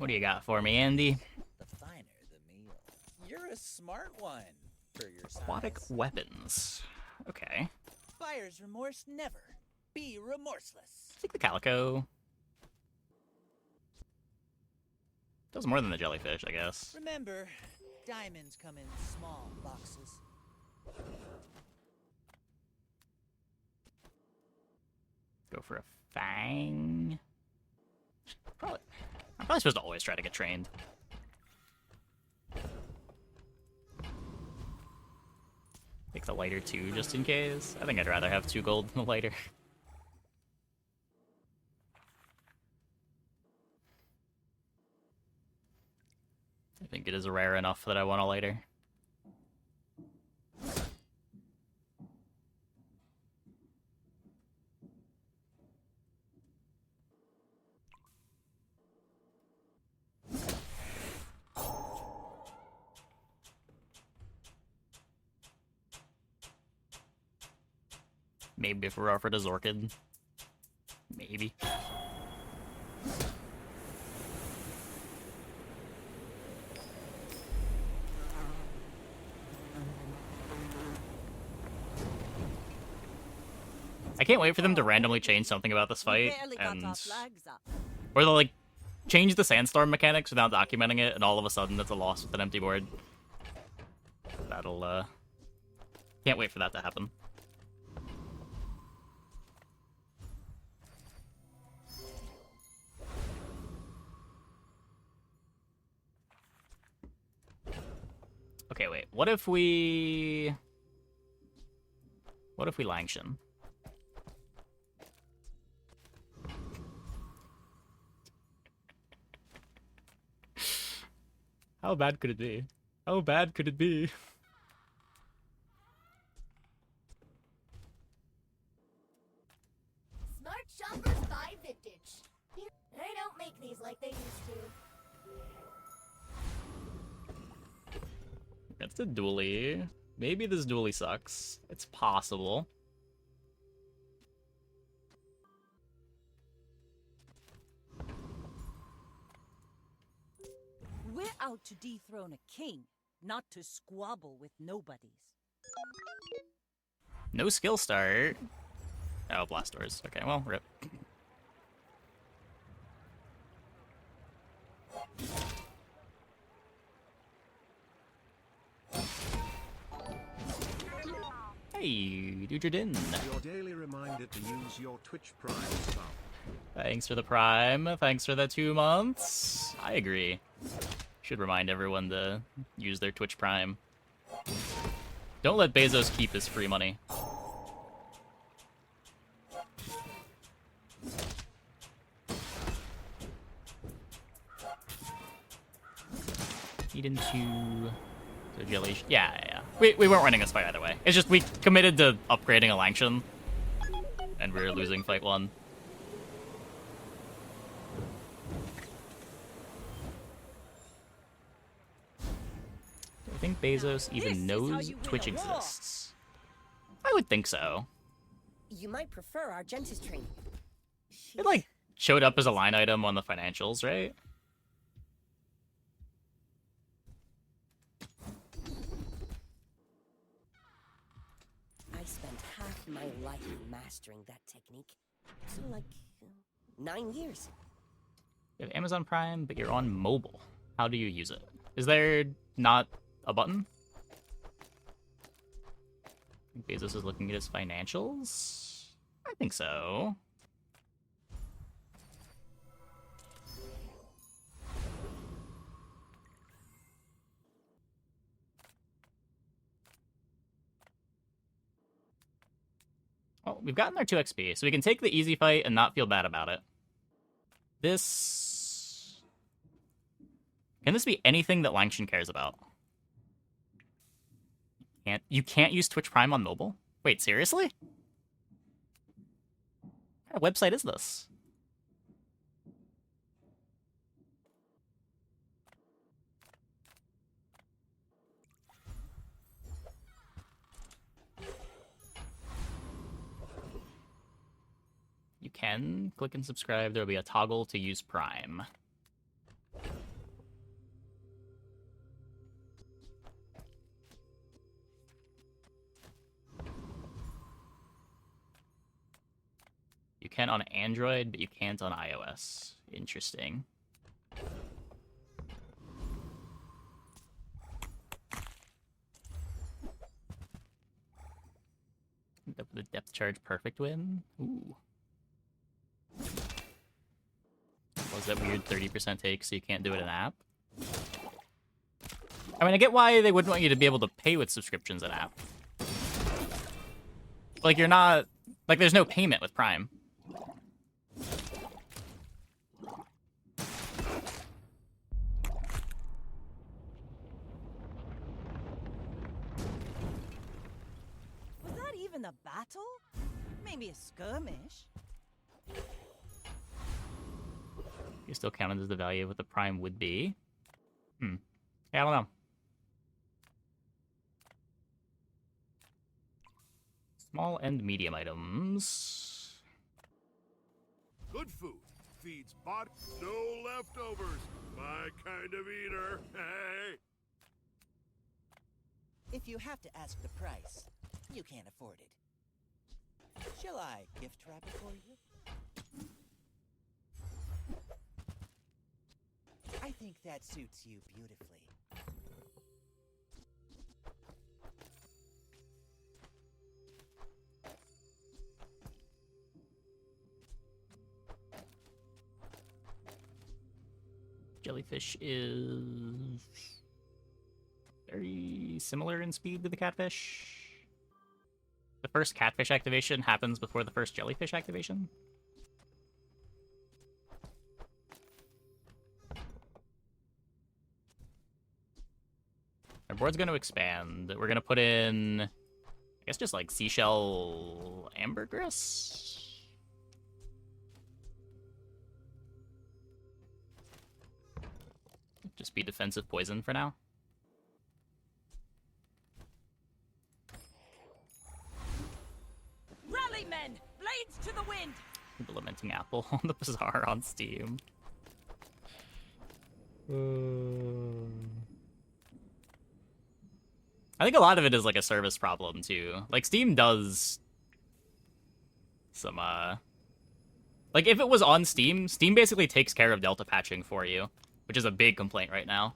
What do you got for me, Andy? The finer the meal. You're a smart one for your Aquatic size. weapons. Okay. Buyer's remorse never. Be remorseless. Take the calico. Does more than the jellyfish, I guess. Remember, diamonds come in small boxes. Go for a fang. I'm probably supposed to always try to get trained. Take the lighter too, just in case. I think I'd rather have 2 gold than the lighter. I think it is rare enough that I want a lighter. Maybe if we're offered as Orchid. Maybe. I can't wait for them to randomly change something about this fight, and or they'll like change the sandstorm mechanics without documenting it, and all of a sudden it's a loss with an empty board. That'll can't wait for that to happen. Okay, wait. What if we Langshan? How bad could it be? How bad could it be? Smart shoppers buy vintage. They don't make these like they used to. That's a dually. Maybe this dually sucks. It's possible. We're out to dethrone a king, not to squabble with nobodies. No skill start. Oh, blast doors. Okay, well, rip. Hey, do your din. Your daily reminder to use your Twitch Prime sub. Thanks for the Prime. Thanks for the 2 months. I agree. Should remind everyone to use their Twitch Prime. Don't let Bezos keep his free money. Feed into the jelly. Yeah. We weren't winning this fight either way. It's just we committed to upgrading a Langshan, and we were losing fight 1. Do I think Bezos even knows Twitch exists? I would think so. You might prefer our Argentis training. It like showed up as a line item on the financials, right? I spent half my life mastering that technique. So like 9 years. You have Amazon Prime, but you're on mobile. How do you use it? Is there not a button? I think Bezos is looking at his financials? I think so. Oh, we've gotten our 2 XP, so we can take the easy fight and not feel bad about it. This... Can this be anything that Langshan cares about? You can't use Twitch Prime on mobile? Wait, seriously? What kind of website is this? You can click and subscribe. There'll be a toggle to use Prime. can on Android, but you can't on iOS. Interesting. The depth charge perfect win? Ooh. What was that weird 30% take so you can't do it in app? I mean, I get why they wouldn't want you to be able to pay with subscriptions in app. Like, you're not... Like, there's no payment with Prime. Was that even a battle? Maybe a skirmish. You still counted as the value of what the Prime would be. Yeah, I don't know. Small and medium items. Good food feeds body. No leftovers. My kind of eater. Hey. If you have to ask the price, you can't afford it. Shall I gift wrap it for you? I think that suits you beautifully. Jellyfish is very similar in speed to the catfish. The first catfish activation happens before the first jellyfish activation. Our board's going to expand. We're going to put in, I guess, just like seashell ambergris. Just be defensive poison for now. Rally, men! Blades to the wind! The Lamenting Apple on the Bazaar on Steam. I think a lot of it is like a service problem too. Like Steam does some like if it was on Steam, Steam basically takes care of delta patching for you, which is a big complaint right now.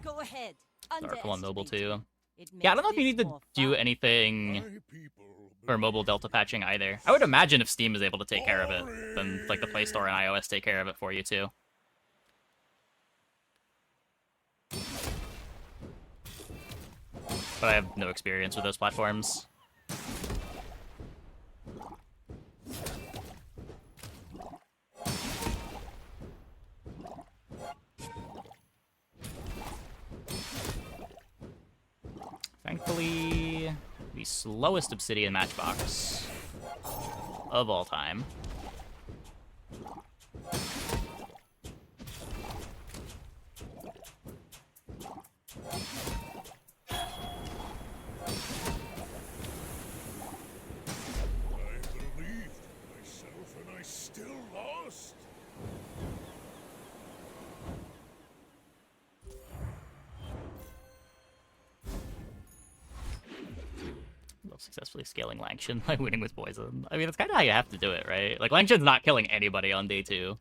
Go ahead. Oracle on mobile Underestimate too. it. It Yeah, I don't know makes if you need this to more do fun. anything My people for mobile delta patching either. I would imagine if Steam is able to take care of it, then like the Play Store and iOS take care of it for you too. But I have no experience with those platforms. Thankfully, the slowest obsidian matchbox of all time. I believed myself and I still lost. Love successfully scaling Langshan by winning with poison. I mean, that's kind of how you have to do it, right? Like, Langshan's not killing anybody on day 2.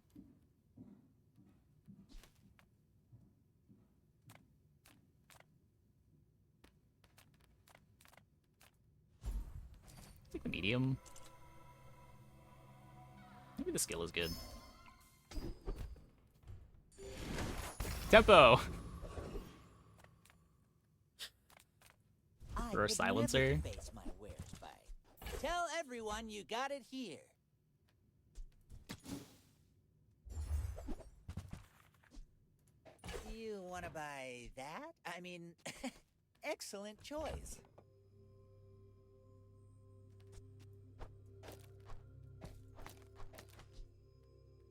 I think the medium. Maybe the skill is good. Tempo! I For a could silencer. never debase my wares by. Tell everyone you got it here. You want to buy that? I mean, excellent choice.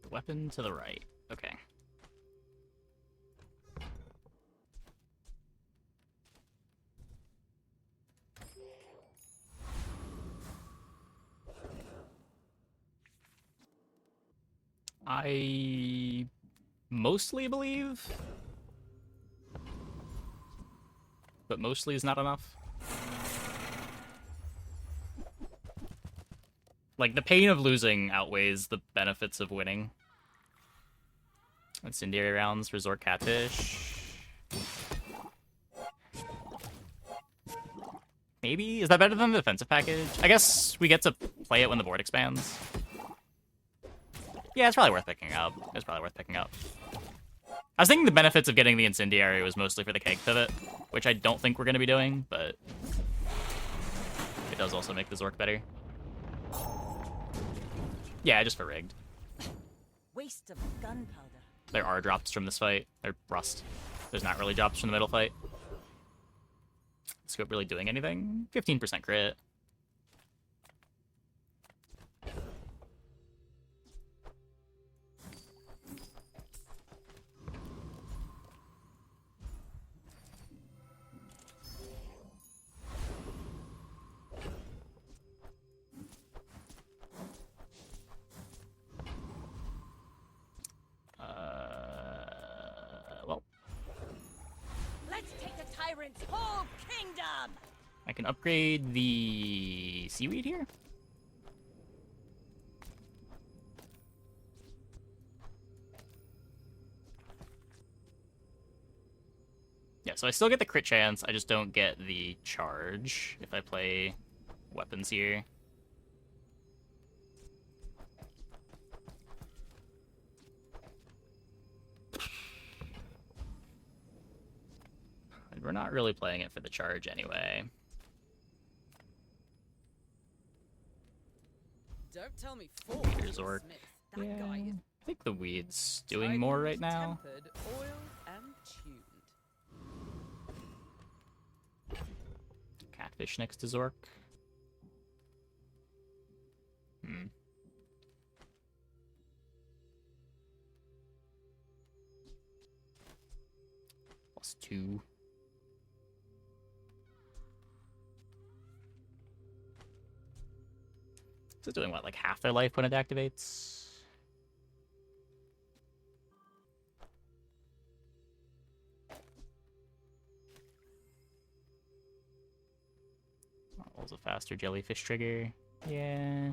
The weapon to the right. Okay. I mostly believe, but mostly is not enough. Like, the pain of losing outweighs the benefits of winning. Incendiary rounds, resort catfish. Maybe? Is that better than the defensive package? I guess we get to play it when the board expands. Yeah, it's probably worth picking up. It's probably worth picking up. I was thinking the benefits of getting the incendiary was mostly for the keg pivot, which I don't think we're going to be doing, but it does also make the Zork better. Yeah, just for rigged. Waste of gunpowder. There are drops from this fight. They're rust. There's not really drops from the middle fight. Scope really doing anything? 15% crit. Well, Let's take the tyrant's whole kingdom! I can upgrade the seaweed here. Yeah, so I still get the crit chance, I just don't get the charge if I play weapons here. And we're not really playing it for the charge anyway. Don't tell me four. Here's Orc. Smith. That Yeah, guy is I think the weed's doing more right now. tempered, oiled, and tuned. Catfish next to Zork. +2. Is it doing what, like half their life when it activates? What was a faster jellyfish trigger? Yeah.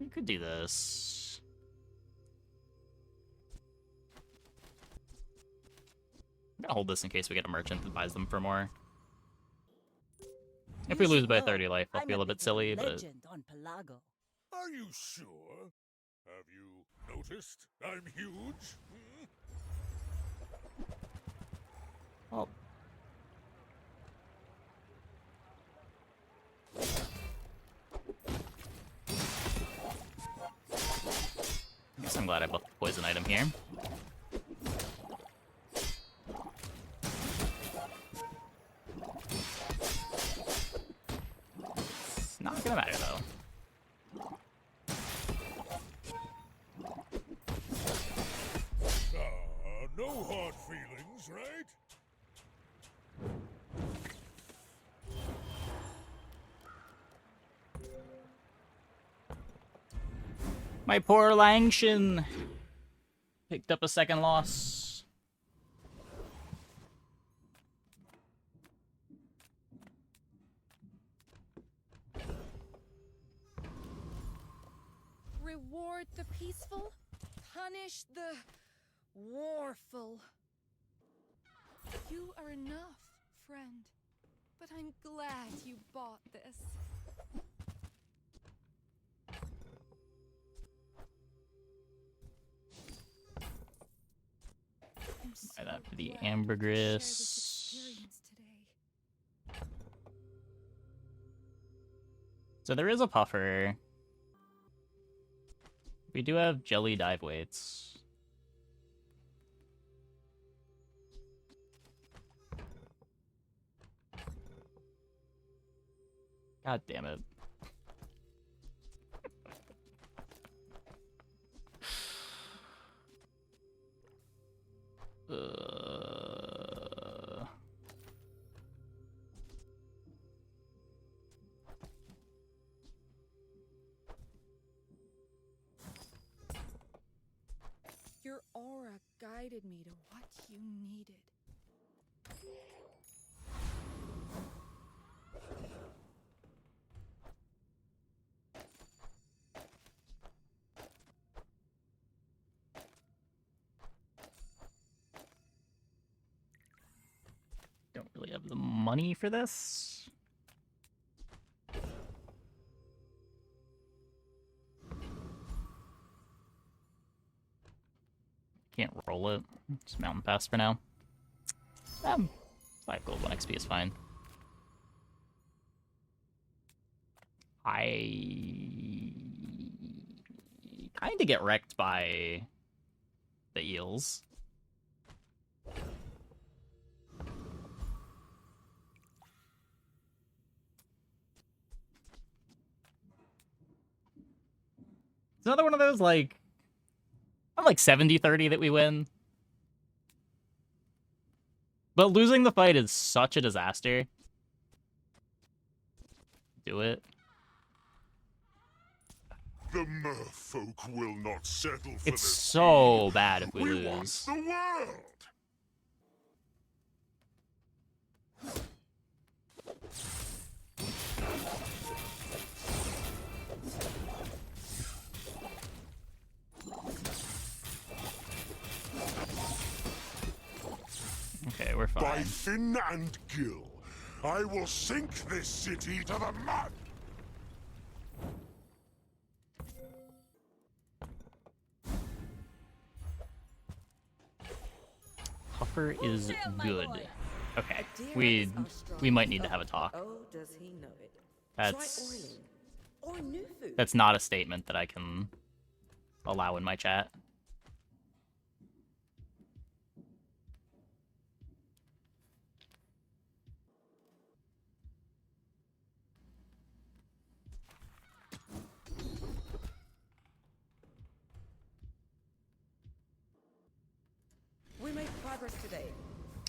We could do this. I'm gonna hold this in case we get a merchant that buys them for more. If we lose by 30 life, I'll feel a bit silly, but... Legend on Pelago. Are you sure? Have you noticed I'm huge? Hmm? Well... I guess I'm glad I buffed the poison item here. It's not gonna matter though. No hard feelings, right? My poor Langshan picked up a second loss. Reward the peaceful, punish the warful. You are enough, friend. But I'm glad you bought this. I'm so Buy that for the glad we could share ambergris. this experience today. So there is a puffer. We do have jelly dive weights. God damn it. aura guided me to what you needed. Don't really have the money for this. Can't roll it. Just mountain pass for now. 5 gold, 1 XP is fine. I kind of get wrecked by the eels. It's another one of those, like, I'm like 70-30 that we win. But losing the fight is such a disaster. Do it. The merfolk will not settle for It's this. so bad if we We want lose. the world. Okay, we're By fine. fin and gill, I will sink this city to the mud. Puffer is good. Okay, Deer we is our strong might need to have a foe. talk. Oh, does he know it? That's Try oiling or new food. that's not a statement that I can allow in my chat. We made progress today.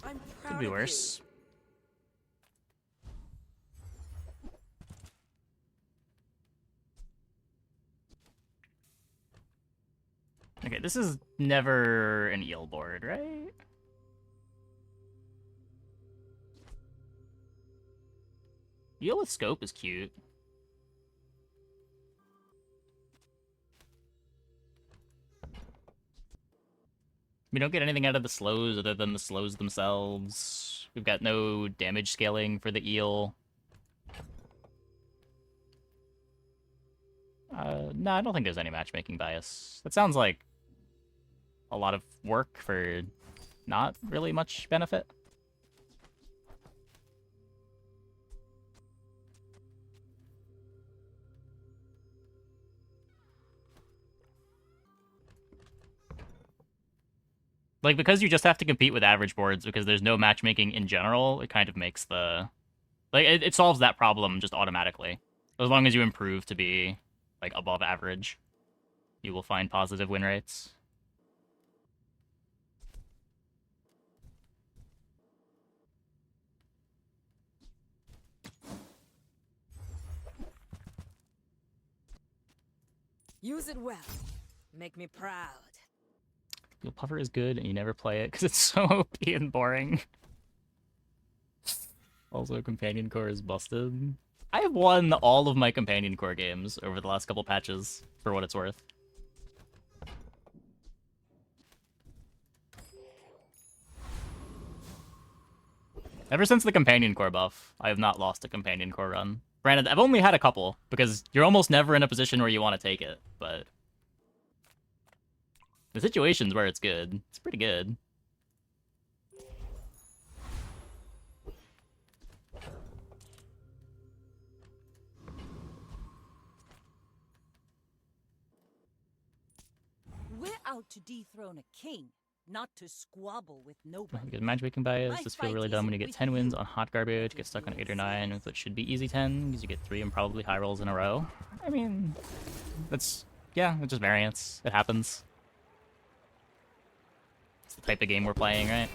I'm proud Could be of worse. Okay, this is never an eel board, right? Eel with scope is cute. We don't get anything out of the slows other than the slows themselves. We've got no damage scaling for the eel. No, I don't think there's any matchmaking bias. That sounds like a lot of work for not really much benefit. Like, because you just have to compete with average boards because there's no matchmaking in general, it kind of makes the... Like, it solves that problem just automatically. As long as you improve to be, like, above average, you will find positive win rates. Use it well. Make me proud. Your puffer is good and you never play it because it's so OP and boring. Also, companion core is busted. I have won all of my companion core games over the last couple patches, for what it's worth. Ever since the companion core buff, I have not lost a companion core run. Granted, I've only had a couple, because you're almost never in a position where you want to take it, but... the situations where it's good, it's pretty good. We're out to dethrone a king, not to squabble with nobody. Good matchmaking bias. My Just feel fight really dumb when you isn't get with 10 wins you. on hot garbage, get stuck on 8 or 9, which should be easy 10, because you get 3 and probably high rolls in a row. I mean, that's, yeah, it's just variance. It happens. It's the type of game we're playing, right?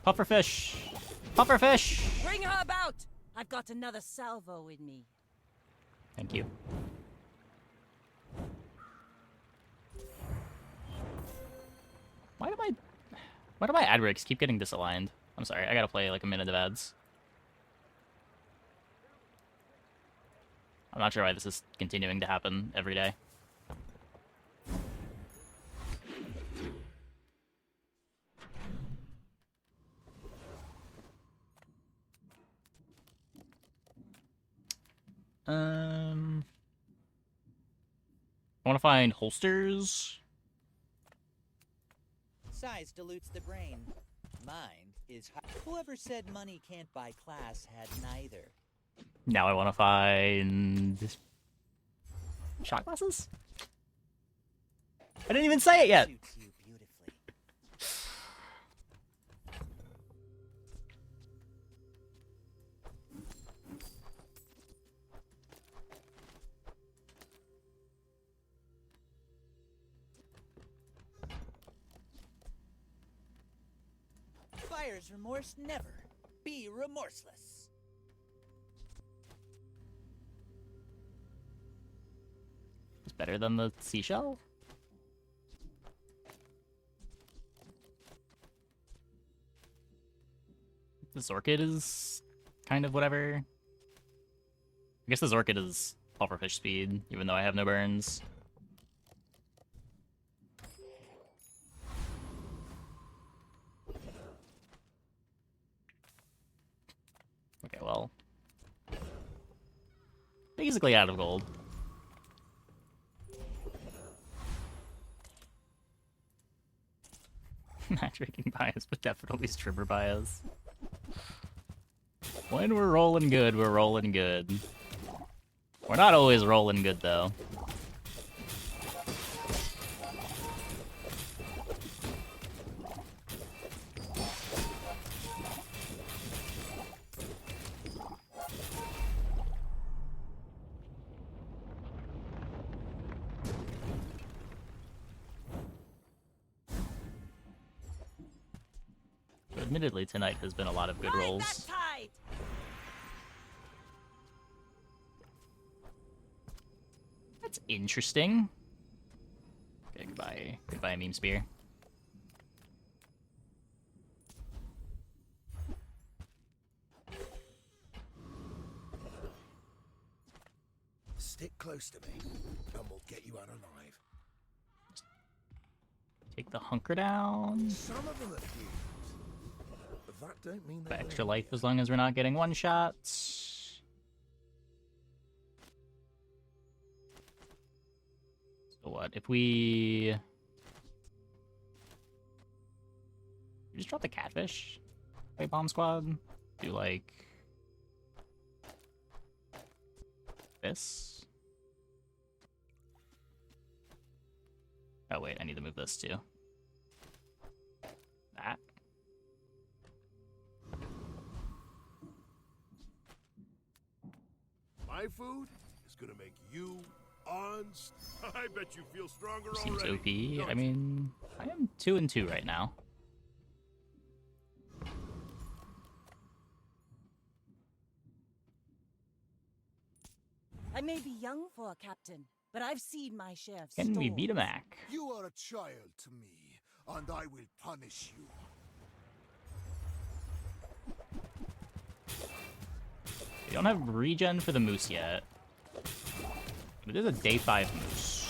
Pufferfish! Pufferfish! her about! I've got another salvo in me. Thank you. Why do my ad breaks keep getting disaligned? I'm sorry, I gotta play like a minute of ads. I'm not sure why this is continuing to happen every day. I want to find holsters. Size dilutes the brain. Mind is high. Whoever said money can't buy class had neither. Now I want to find shot glasses. I didn't even say it yet. Suits you beautifully. Buyer's remorse never. Be remorseless. It's better than the seashell. This orchid is kind of whatever. I guess this orchid is pufferfish speed, even though I have no burns. Okay, well. Basically out of gold. Matchmaking bias, but definitely stripper bias. When we're rolling good, we're rolling good. We're not always rolling good, though. Admittedly, tonight has been a lot of good rolls. That tide! That's interesting. Okay, goodbye. Goodbye, meme spear. Stick close to me, and we'll get you out alive. Take the hunker down. Some of them are cute. But that don't mean Got extra life as long as we're not getting one shots. So what if we just drop the catfish? Play bomb squad. Do like this. Oh wait, I need to move this too. That. My food is gonna make you I bet you feel stronger Seems already. OP. I mean, I am 2-2 right now. I may be young for a captain, but I've seen my share of Can we beat a storms. Mac? You are a child to me, and I will punish you. We don't have regen for the moose yet. But there's a day 5 moose.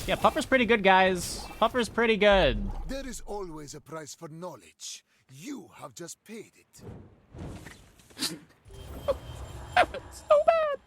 Yeah, Puffer's pretty good, guys. Puffer's pretty good. There is always a price for knowledge. You have just paid it. So bad.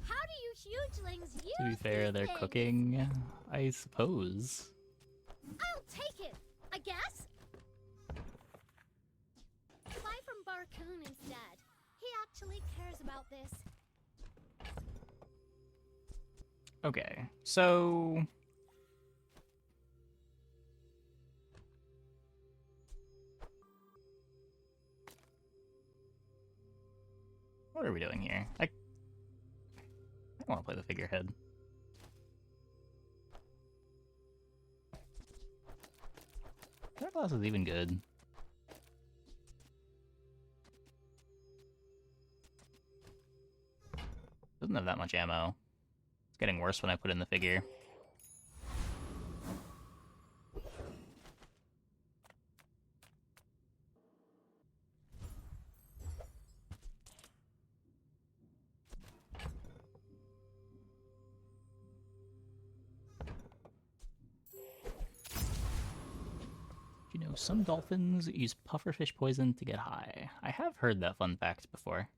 How do you hugelings use To be fair, these they're things? cooking, I suppose. I'll take it, I guess. Buy from Barcoon instead. He actually cares about this? Okay, so what are we doing here? I want to play the figurehead. That class is even good. Doesn't have that much ammo. It's getting worse when I put in the figure. You know, some dolphins use pufferfish poison to get high. I have heard that fun fact before.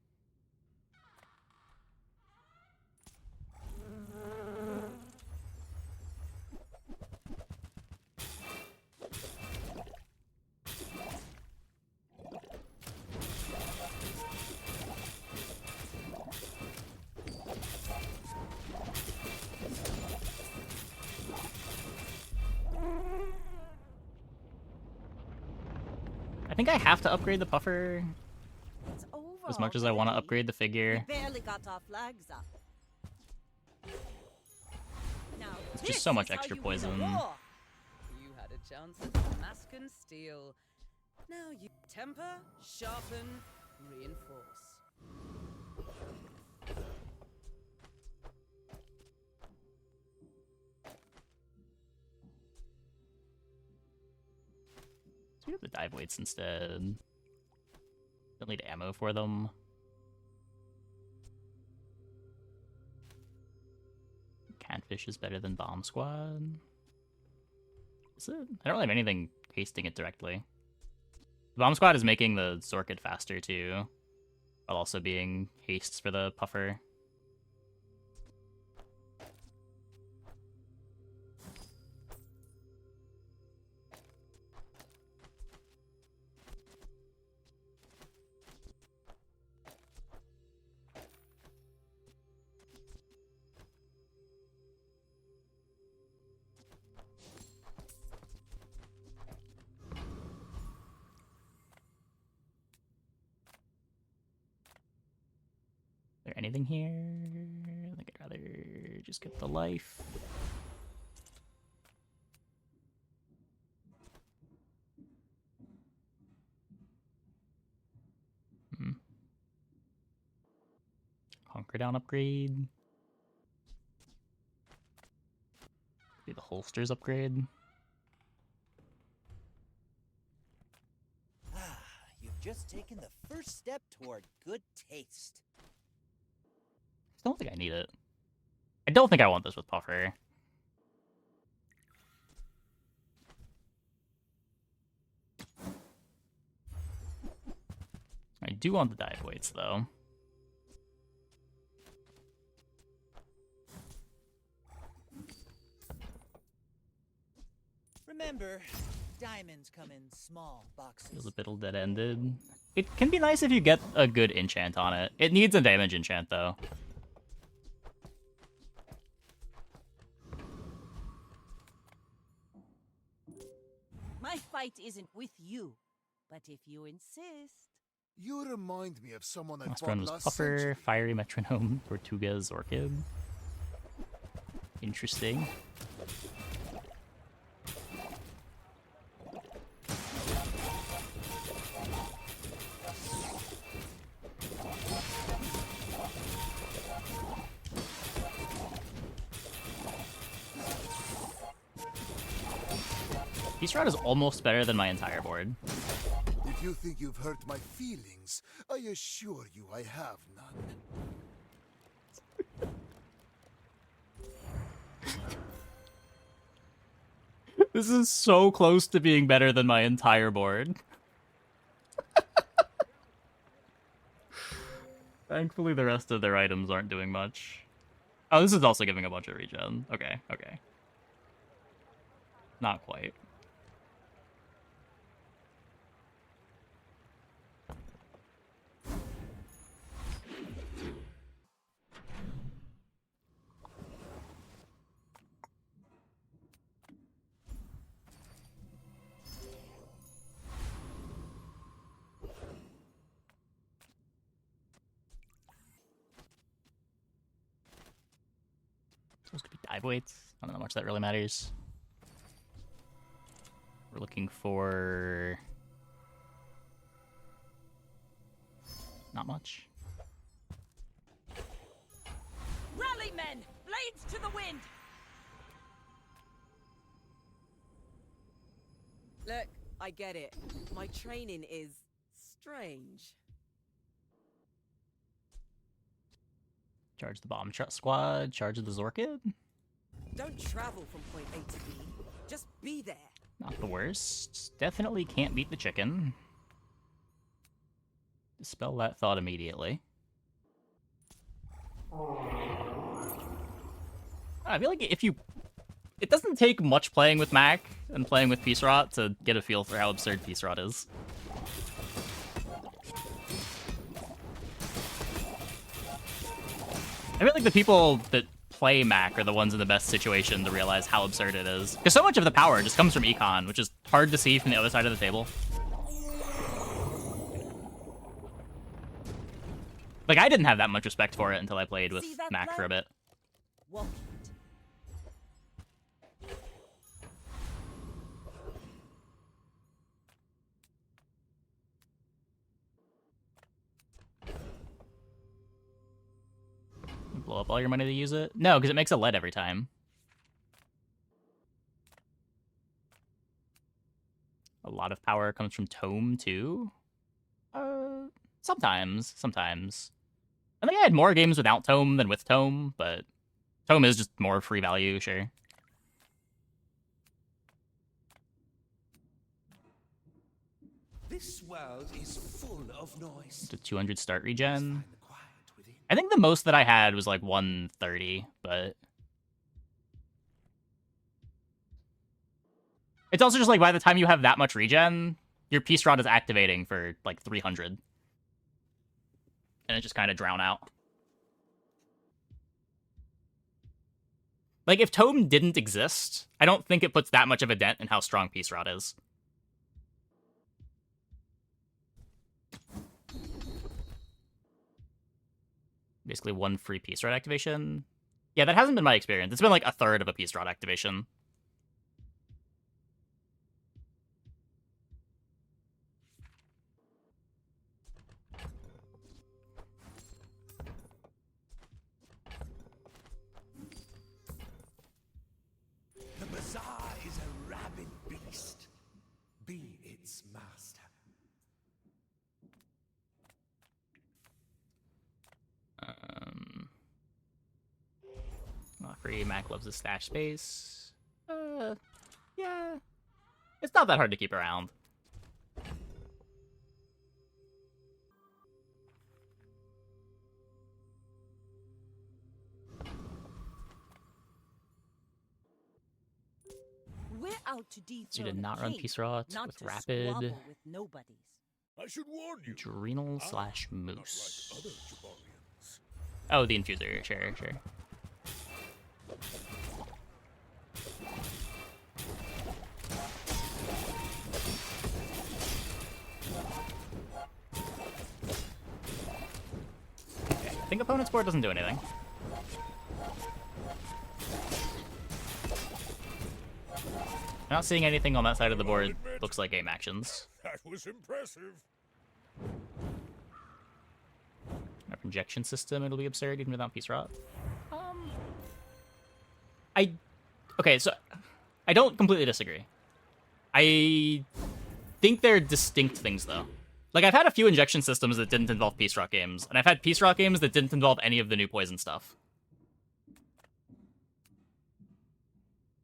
I think I have to upgrade the puffer It's over as much as I want to already. upgrade the figure. We barely got our flags up. Now, It's just so much this is how extra you win a poison. war. You had a chance at mask and steel. Now you temper, sharpen, reinforce. So we have the dive weights instead. Don't need ammo for them. Catfish is better than Bomb Squad. Is it? I don't really have anything pasting it directly. Bomb Squad is making the Zorkid faster too, while also being hastes for the puffer. Is there anything here? I think I'd rather just get the life. Hunker down upgrade. Maybe the holsters upgrade. Ah, you've just taken the first step toward good taste. I don't think I need it. I don't think I want this with puffer. I do want the dive weights though. Remember, diamonds come in small boxes. Feels a bit dead-ended. It can be nice if you get a good enchant on it. It needs a damage enchant though. My fight isn't with you, but if you insist. You remind me of someone I Last fought one was last Puffer, century. Fiery Metronome, Tortugas, Orchid. Interesting. Peace Rod is almost better than my entire board. If you think you've hurt my feelings, I assure you I have none. This is so close to being better than my entire board. Thankfully, the rest of their items aren't doing much. Oh, this is also giving a bunch of regen. Okay, okay. Not quite. Those could be dive weights. I don't know how much that really matters. We're looking for... not much. Rally, men! Blades to the wind! Look, I get it. My training is strange. Charge the bomb squad, charge the Zorkid. Don't travel from point A to B. Just be there. Not the worst. Definitely can't beat the chicken. Dispel that thought immediately. I feel like if you... it doesn't take much playing with Mac and playing with Peace Rot to get a feel for how absurd Peace Rot is. I feel like the people that play Mac are the ones in the best situation to realize how absurd it is. Because so much of the power just comes from Econ, which is hard to see from the other side of the table. Like, I didn't have that much respect for it until I played with Mac for a bit. Walk it. Blow up all your money to use it? No, because it makes a lead every time. A lot of power comes from Tome, too? Sometimes. I think I had more games without Tome than with Tome, but Tome is just more free value, sure. This world is full of noise. It's a 200 start regen. Find the quiet within. I think the most that I had was like 130, but... it's also just like by the time you have that much regen, your Peace Rod is activating for like 300. And it just kind of drown out. Like, if Tome didn't exist, I don't think it puts that much of a dent in how strong Peace Rod is. Basically one free Peace Rod activation. Yeah, that hasn't been my experience. It's been like a third of a Peace Rod activation. The Bazaar is a rabid beast. Be its master. Not free. Mac loves his stash space. Yeah. It's not that hard to keep around. We're out to dethrone So you did a not run king, Peace Rot not with to Rapid, squabble with nobodies. I should warn you. Adrenal I'm slash not Moose. like other Jabarians. Oh, the Infuser. Sure. Okay, I think opponent's board doesn't do anything. I'm not seeing anything on that side of the board. Looks like game actions. That was impressive. Our injection system, it'll be absurd even without Peace Rot. Okay, so I don't completely disagree. I think they're distinct things, though. Like, I've had a few injection systems that didn't involve Peace Rot games, and I've had Peace Rot games that didn't involve any of the new poison stuff.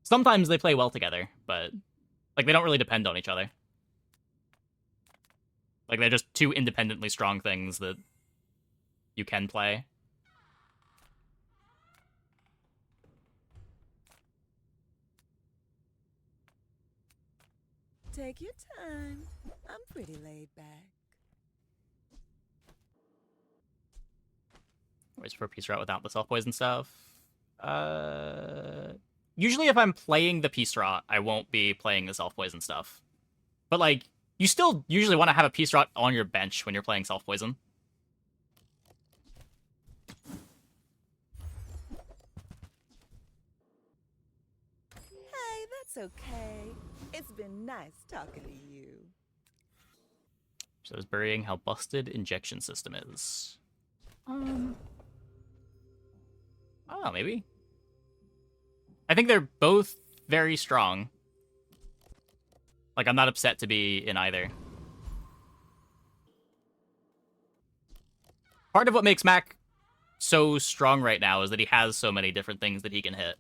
Sometimes they play well together, but, like, they don't really depend on each other. Like, they're just two independently strong things that you can play. Take your time. I'm pretty laid back. Always for Peace Rot without the self-poison stuff. Usually if I'm playing the Peace Rot, I won't be playing the self-poison stuff. But, like, you still usually want to have a Peace Rot on your bench when you're playing self-poison. okay. It's been nice talking to you. So it's burying how busted injection system is. I don't know, maybe. I think they're both very strong. Like, I'm not upset to be in either. Part of what makes Mac so strong right now is that he has so many different things that he can hit.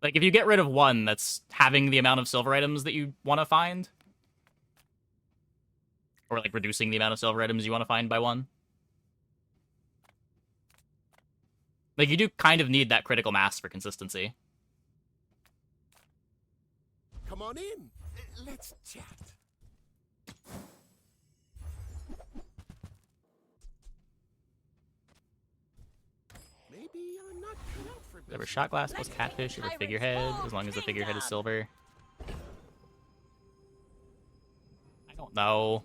Like, if you get rid of one, that's having the amount of silver items that you want to find. Or, like, reducing the amount of silver items you want to find by one. Like, you do kind of need that critical mass for consistency. Come on in. Let's chat. Maybe I'm not cut out for Whatever shot glass plus catfish or figurehead, as long as the figurehead is silver. I don't know.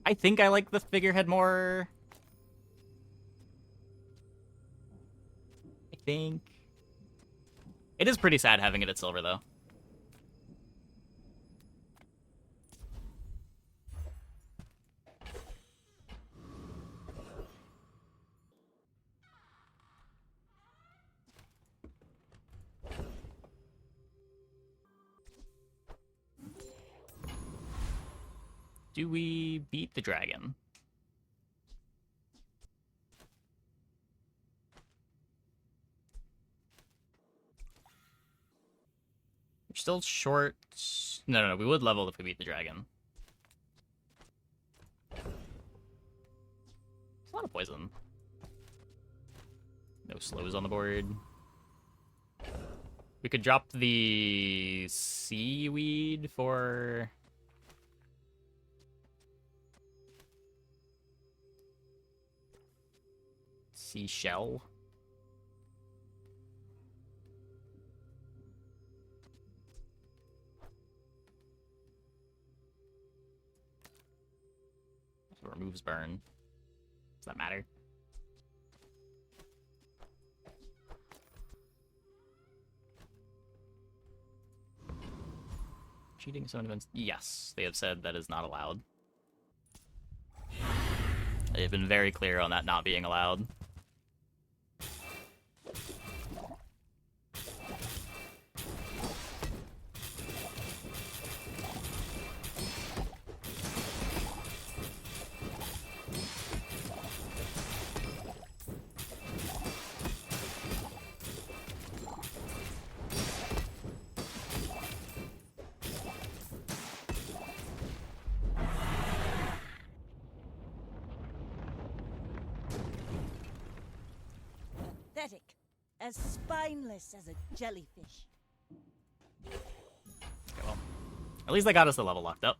I think I like the figurehead more. I think. It is pretty sad having it at silver, though. Do we beat the dragon? We're still short. No, we would level if we beat the dragon. There's a lot of poison. No slows on the board. We could drop the seaweed for... seashell. So removes burn. Does that matter? Cheating summon events? Yes, they have said that is not allowed. They've been very clear on that not being allowed. Pathetic. As spineless as a jellyfish. Okay, well, at least they got us the level locked up.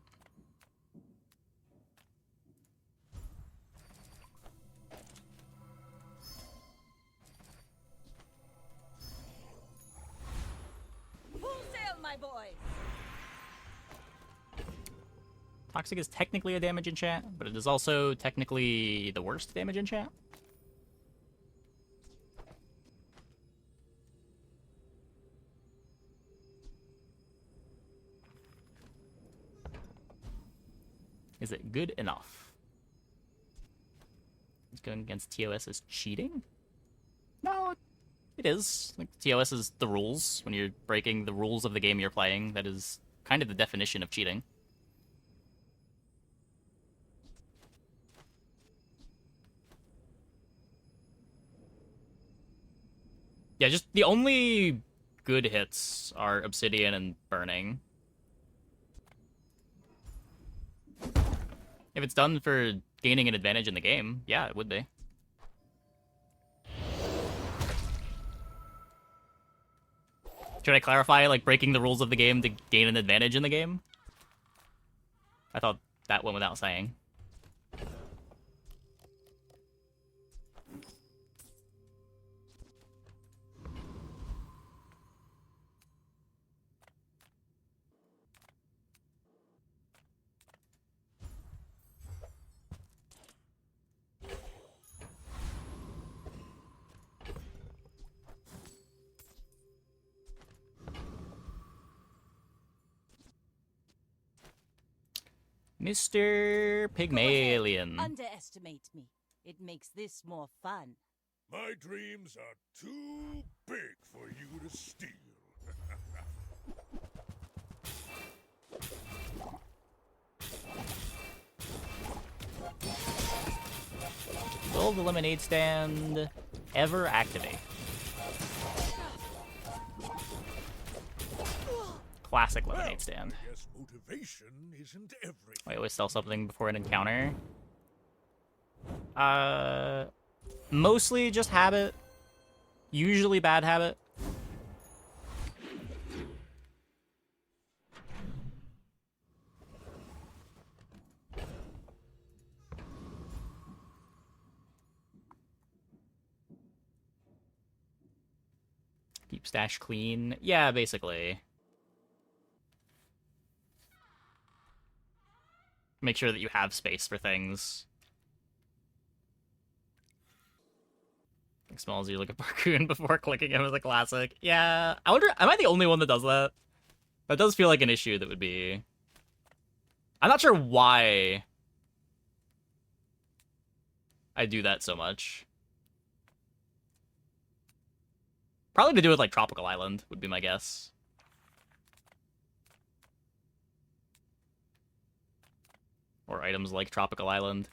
Full sail, my boys! Toxic is technically a damage enchant, but it is also technically the worst damage enchant. Is it good enough? It's going against TOS as cheating? No, it is. Like, TOS is the rules. When you're breaking the rules of the game you're playing, that is kind of the definition of cheating. Yeah, just the only good hits are Obsidian and Burning. If it's done for gaining an advantage in the game, yeah, it would be. Should I clarify, like, breaking the rules of the game to gain an advantage in the game? I thought that went without saying. Mr. Go ahead. Pygmalion. Underestimate me. It makes this more fun. My dreams are too big for you to steal. Will the lemonade stand ever activate? Classic lemonade stand. I guess motivation isn't everything. I always sell something before an encounter. Mostly just habit. Usually bad habit. Keep stash clean. Yeah, basically. Make sure that you have space for things. It smells you like a Barcoon before clicking him as a classic. Yeah, I wonder, am I the only one that does that? That does feel like an issue that would be... I'm not sure why I do that so much. Probably to do with, like, Tropical Island, would be my guess. Or items like Tropical Island.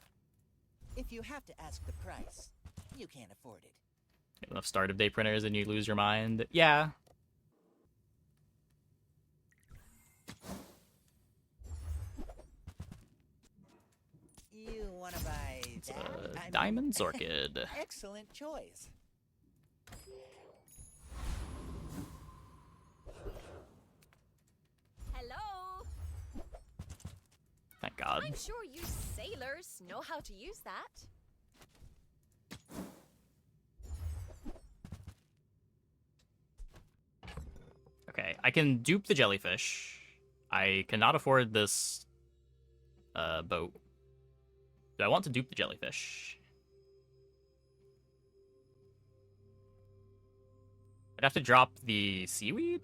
If you have to ask the price, you can't afford it. Get enough start of day printers and you lose your mind. Yeah. You want to buy It's that? a I mean, Diamond Orchid. Excellent choice. Hello. Thank God. I'm sure you sailors know how to use that. Okay, I can dupe the jellyfish. I cannot afford this boat. Do I want to dupe the jellyfish? I'd have to drop the seaweed?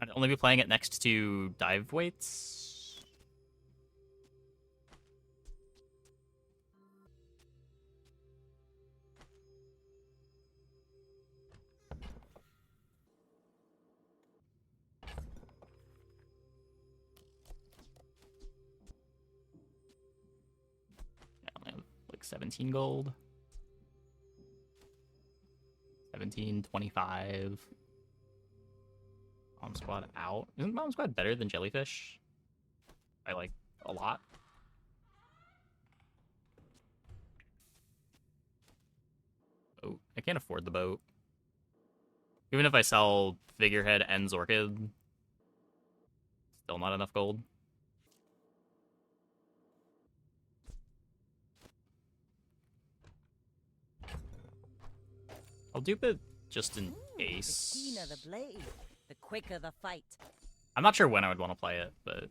I'd only be playing it next to dive weights. I only have like 17 gold. 1725. Bomb Squad out. Isn't Bomb Squad better than Jellyfish? By like a lot. Boat. I can't afford the boat. Even if I sell Figurehead and Zorkid, still not enough gold. I'll dupe it just in case. The keener the blade, the quicker the fight. I'm not sure when I would want to play it, but...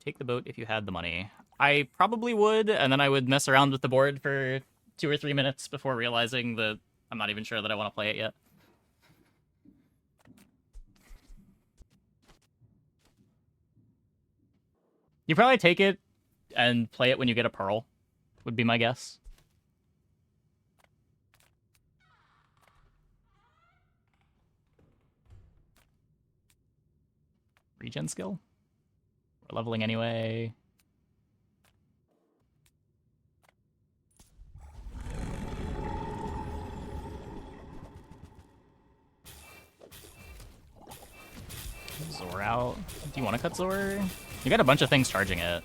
Take the boat if you had the money. I probably would, and then I would mess around with the board for 2 or 3 minutes before realizing that I'm not even sure that I want to play it yet. You probably take it and play it when you get a pearl, would be my guess. Regen skill? We're leveling anyway. Zor out. Do you want to cut Zor? You got a bunch of things charging it.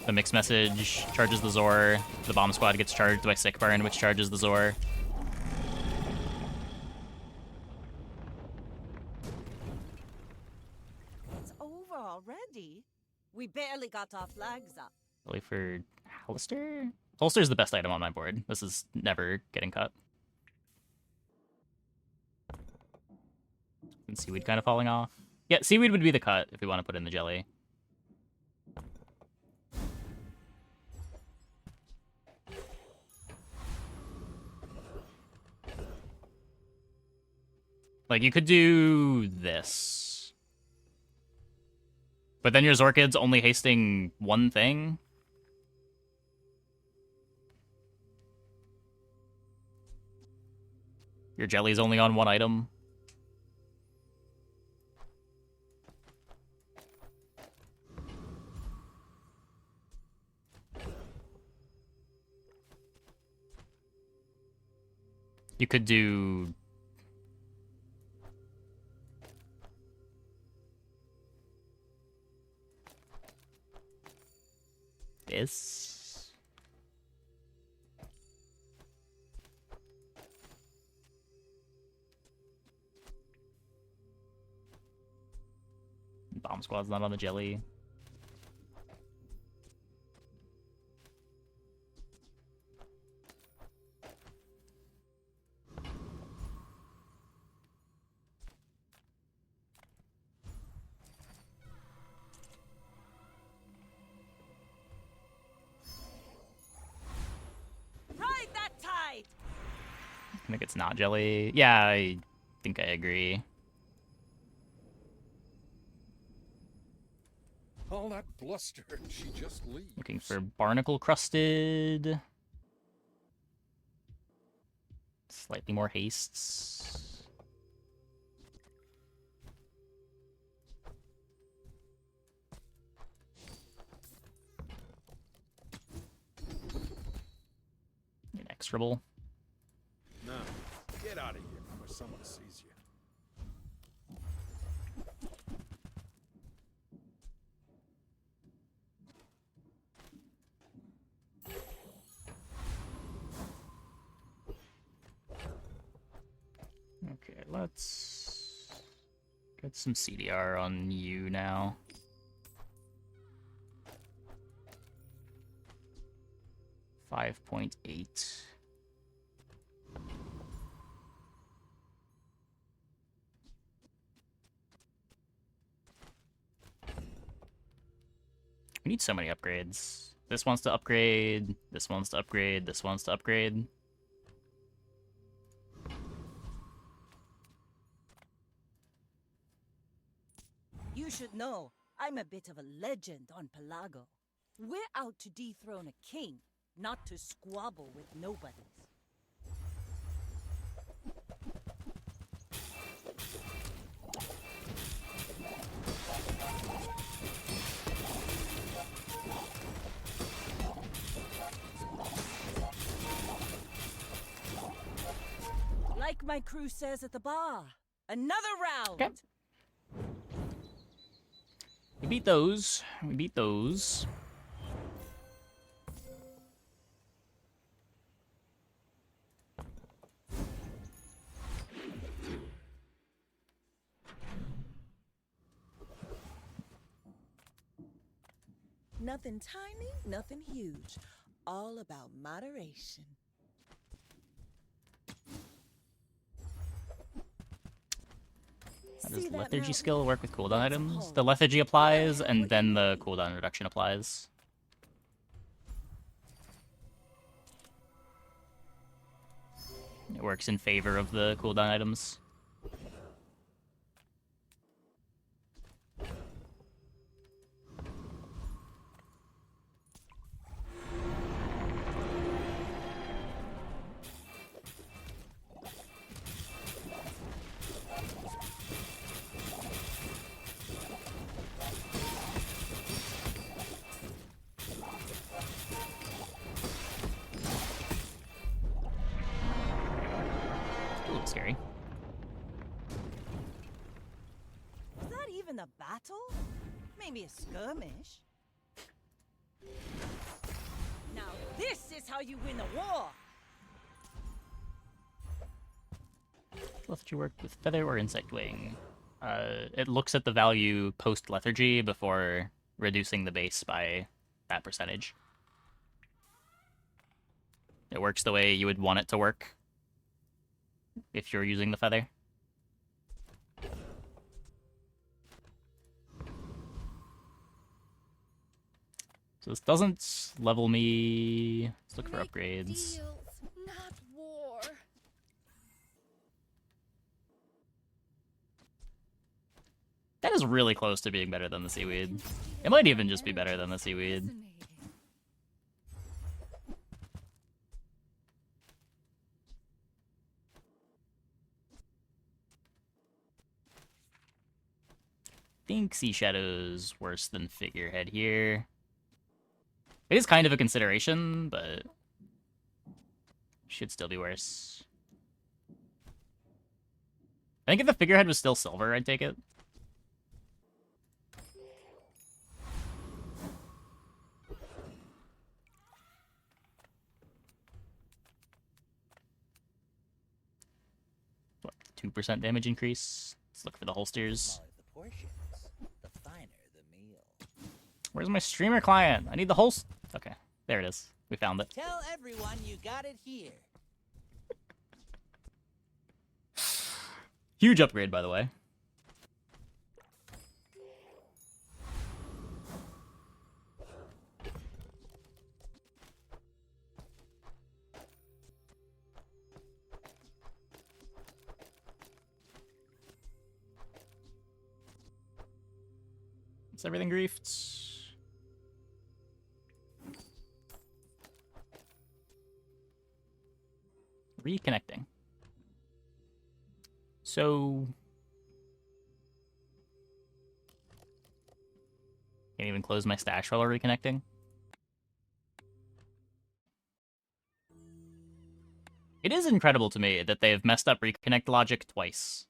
The mixed message charges the Zor. The bomb squad gets charged by Sick Burn, which charges the Zor. It's over already. We barely got our flags up. Really for Hollister? Holster's the best item on my board. This is never getting cut. And seaweed kind of falling off. Yeah, seaweed would be the cut if we want to put in the jelly. Like, you could do this. But then your Zorkid's only hasting one thing? Your Jelly's only on one item? You could do... this? Bomb Squad's not on the Jelly. Ride that tide! I think it's not Jelly. Yeah, I think I agree. All that bluster and she just leaves. Looking for Barnacle Crusted. Slightly more hastes. Inexorable. Now, get out of here before someone sees you. Okay, let's get some CDR on you now. $5.8. We need so many upgrades. This wants to upgrade, this wants to upgrade, this wants to upgrade. You should know, I'm a bit of a legend on Pelago. We're out to dethrone a king, not to squabble with nobodies. Like my crew says at the bar, another round! Okay. We beat those. We beat those. Nothing tiny, nothing huge. All about moderation. How does Lethargy skill work with cooldown items? The Lethargy applies, and then the cooldown reduction applies. It works in favor of the cooldown items. Ooh, scary. Was that even a battle? Maybe a skirmish. Now this is how you win a war! Lethargy work with Feather or Insect Wing? It looks at the value post-Lethargy before reducing the base by that percentage. It works the way you would want it to work if you're using the Feather. So this doesn't level me. Let's look for upgrades. Deals, not war. That is really close to being better than the seaweed. It might even just be better than the seaweed. Fascinating. Think Sea Shadow's worse than Figurehead here. It is kind of a consideration, but should still be worse. I think if the Figurehead was still silver, I'd take it. What, 2% damage increase? Let's look for the holsters. Smaller the portions, the finer the meal. Where's my streamer client? I need the holst. Okay, there it is. We found it. Tell everyone you got it here. Huge upgrade, by the way. Is everything griefed? Reconnecting. So... Can't even close my stash while we're reconnecting. It is incredible to me that they've messed up reconnect logic twice.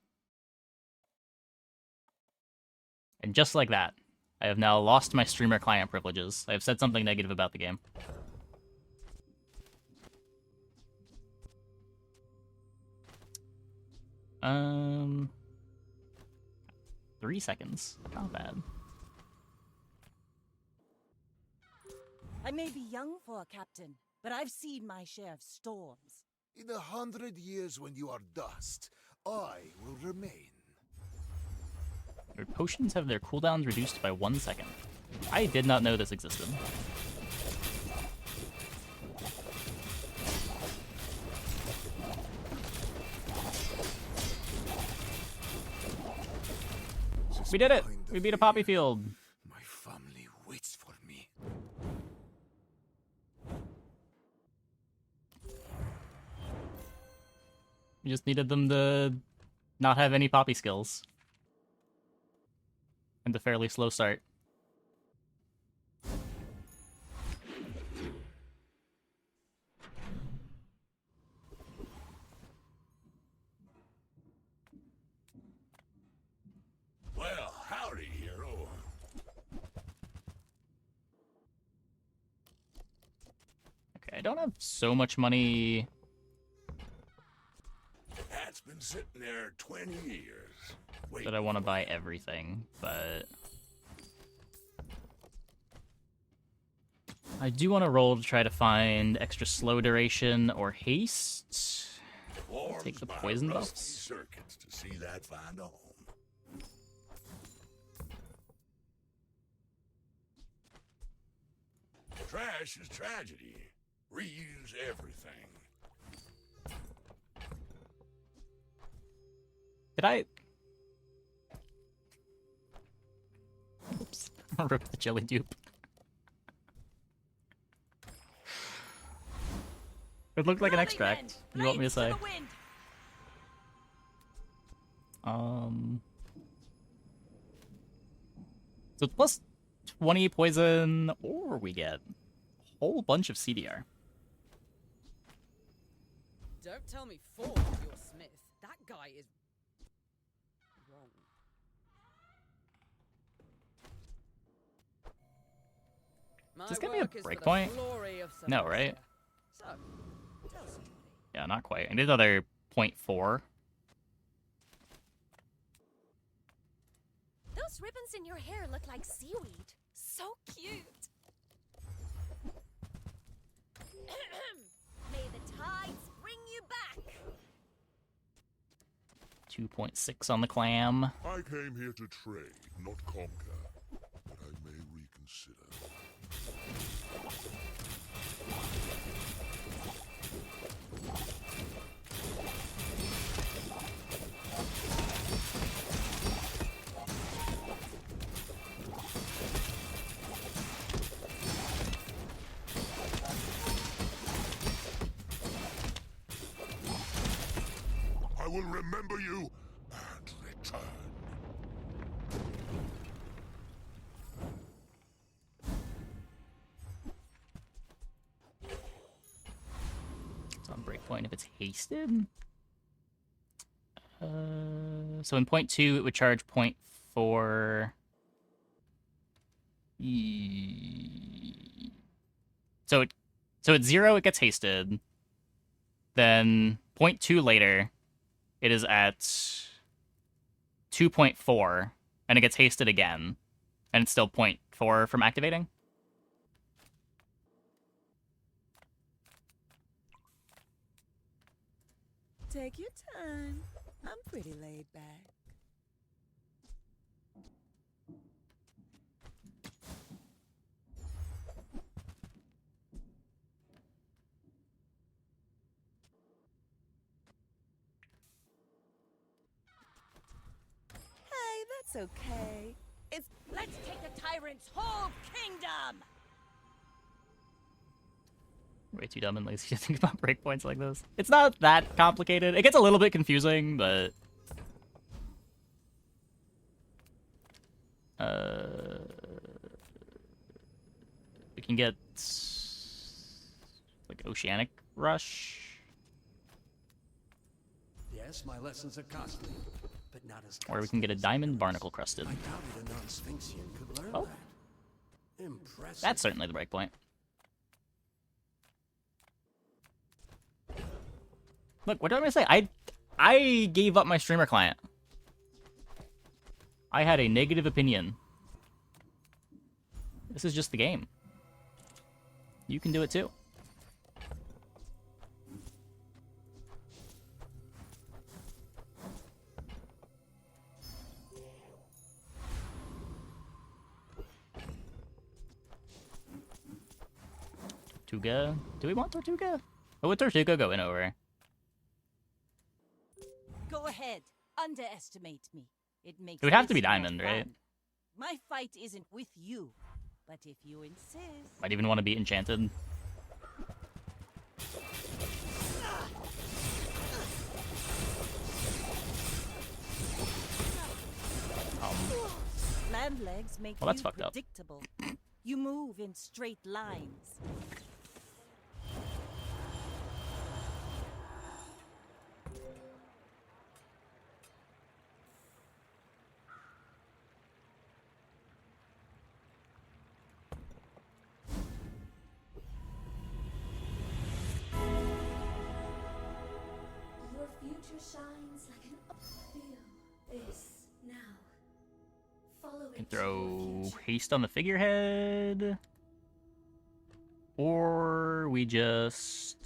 And just like that, I have now lost my streamer client privileges. I have said something negative about the game. Um, 3 seconds. Not bad. I may be young for a captain, but I've seen my share of storms. In 100 years when you are dust, I will remain. Your potions have their cooldowns reduced by 1 second. I did not know this existed. We did it! We beat a poppy field. My family waits for me. We just needed them to not have any poppy skills. And a fairly slow start. Well, howdy, hero. Okay, I don't have so much money. Hat's been sitting there 20 years. That I want to buy everything, but I do want to roll to try to find extra slow duration or haste. Take the poison buffs. Circuits to see that find a home. Trash is tragedy. Reuse everything. Did I? Oops. Rip the jelly dupe. It looked like an extract. You want me to say? So it's plus 20 poison, or we get a whole bunch of CDR. Don't tell me Ford is your Smith. That guy is wrong. Is this gonna be a breakpoint? No, right? So, tell somebody. Yeah, not quite. I need another 0.4. Those ribbons in your hair look like seaweed. So cute. May the tides bring you back. 2.6 on the clam. I came here to trade, not conquer, but I may reconsider. will remember you and return. It's on breakpoint if it's hasted. So in point 2, it would charge point 4. So at 0, it gets hasted. Then point 2 later, it is at 2.4, and it gets hasted again, and it's still 0.4 from activating. Take your time. I'm pretty laid back. Hey, that's okay. It's Let's take the tyrant's whole kingdom! Way too dumb and lazy to think about breakpoints like this. It's not that complicated. It gets a little bit confusing, but... we can get... like, Oceanic Rush. Yes, my lessons are costly, but not as Or we can get a Diamond Barnacle Crusted. I doubted a non-Sphinxian could learn Oh. that. Impressive. That's certainly the breakpoint. Look, what do I want to say? I gave up my streamer client. I had a negative opinion. This is just the game. You can do it too. Tortuga? Do we want Tortuga? What would Tortuga go in over? Go ahead. Underestimate me. It makes It would have to this be more Diamond, right? fun. My fight isn't with you, but if you insist... Might even want to be Enchanted. Land legs make Well, that's you fucked up. predictable. You move in straight lines. Your future shines like an feel this now. Follow Can it to throw your future. haste on the figurehead. Or we just...